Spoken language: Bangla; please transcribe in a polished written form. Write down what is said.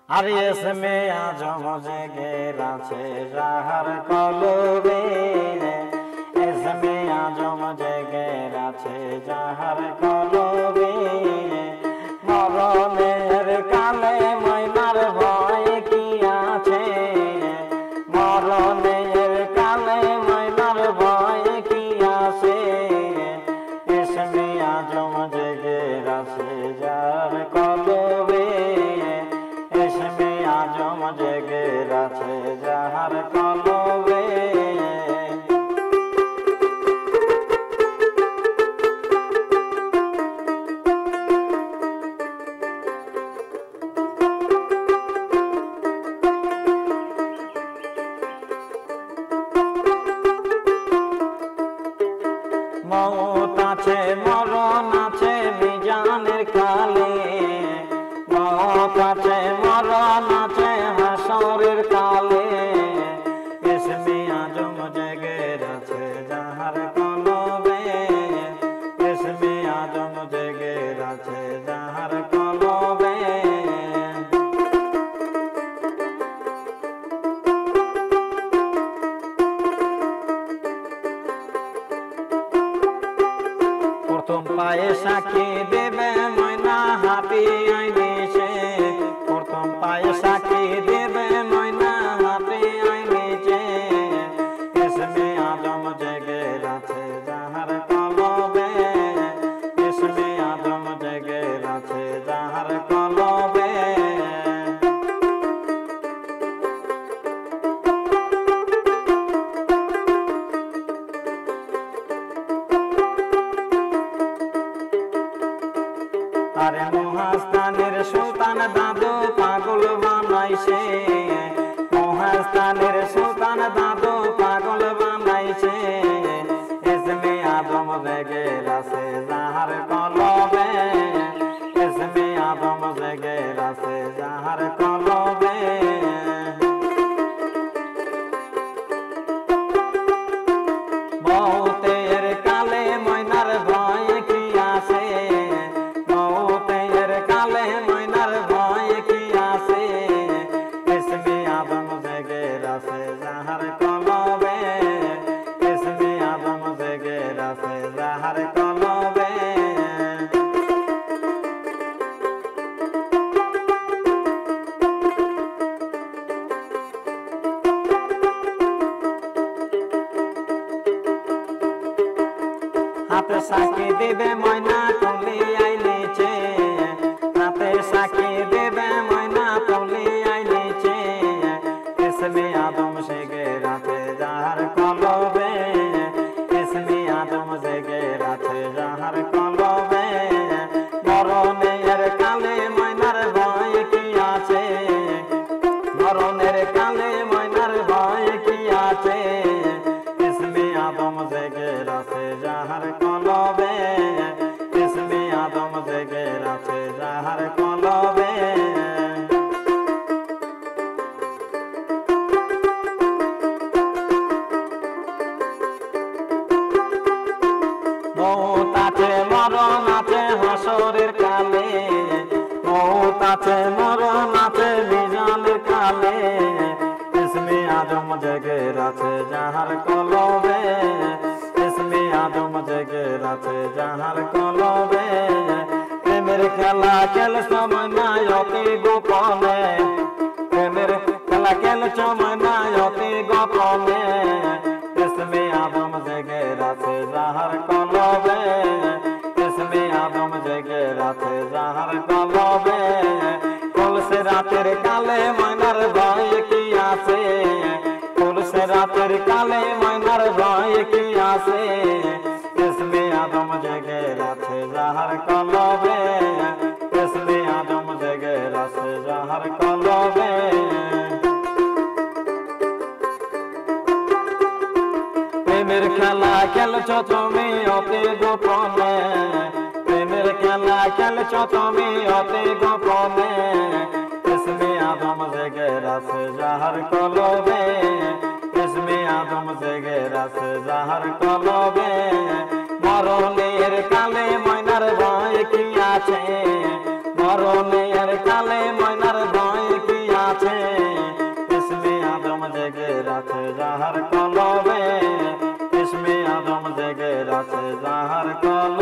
আর এসমে আজম জেগে আছে যাহার কলবে, এসমে আজম জেগে আছে যাহার কলবে। মরণের কালে ময়নার ভয় কি আছে, মরণের কালে ময়নার ভয় কি আছে। এসমে আজম জেগে আছে যার কলবে, এসমে আজম জেগে আছে যাহার কলবে। মৌত আছে মরণ আছে মিজানের কালে, মৌত আছে মরণ আছে হাসরের কালে। এসমে আজম জেগে আছে যাহার কলবে, এসমে আজম জেগে আছে যাহার কলবে। প্রথম পায়ে সাক্ষী দেবে ময়না হাতি আইনিছে, প্রথম পায়ে সাক্ষী দেবে ময়না হাতি আইনিছে। এসমে আজম জেগে আছে যাহার কলবে, এসমে আজম জেগে আছে যাহার কলবে। আরে মহাস্থানের সুলতান দাদু পাগল বানাইছে, মহাস্থানের সুলতান দাদু পাগল বানাইছে। এসমে আজম জেগে আছে যাহার কলবে, এসমে আজম জেগে আছে যাহার কলবে। মৌতের কালে ময়নার ভয় কি আছে, মৌতের কালে ময়নার ভয় কি আছে। এসমে আজম জেগে আছে যাহার কলবে, এসমে আজম জেগে আছে যাহার কলবে। হাতে সাক্ষী দেবে ময়না তুলি আইলিছে, হাতে সাক্ষী দেবে ময়না তুলি আইলিছে। এসমে আজম জেগে আছে যাহার কলবে, এসমে আজম জেগে আছে যাহার কলবে। মরণের কালে ময়নার ভয় কি আছে, মরণের কালে ময়নার ভয় কি আছে। এসমে আজম জেগে আছে যাহার কলবে, এসমে আজম জেগে আছে যাহার কলবে। মৌত আছে মরণ আছে হাসরের কালে, মৌত আছে মরণ আছে মিজানের কালে। এসমে আজম জেগে আছে যাহার কলবে, এসমে আজম জেগে আছে যাহার কলবে। প্রেমের খেলা খেলছ ময়না অতি গোপনে, প্রেমের খেলা খেলছ ময়না অতি গোপনে। এসমে আজম জেগে আছে যাহার কলবে, এসমে আজম জেগে আছে যাহার কলবে। কলসে রাতের কালে ময়নার ভয় কি আছে, কলসে রাতের কালে ময়নার ভয় কি আছে। এসমে আজম জেগে আছে যাহার কলবে, এসমে আজম জেগে আছে যাহার কলবে। প্রেমের খেলা খেলছ তুমি অতি গোপনে, প্রেমের খেলা খেলছ তুমি অতি গোপনে। এসমে আজম জেগে আছে যাহার কলবে, এসমে আজম জেগে আছে যাহার কলবে। মরণের কালে ময়নার ভয় কি আছে, মরণের কালে ময়নার ভয় কি জেগে আছে যাহার কলমে, ইসমে আজম জেগে আছে যাহার কলমে।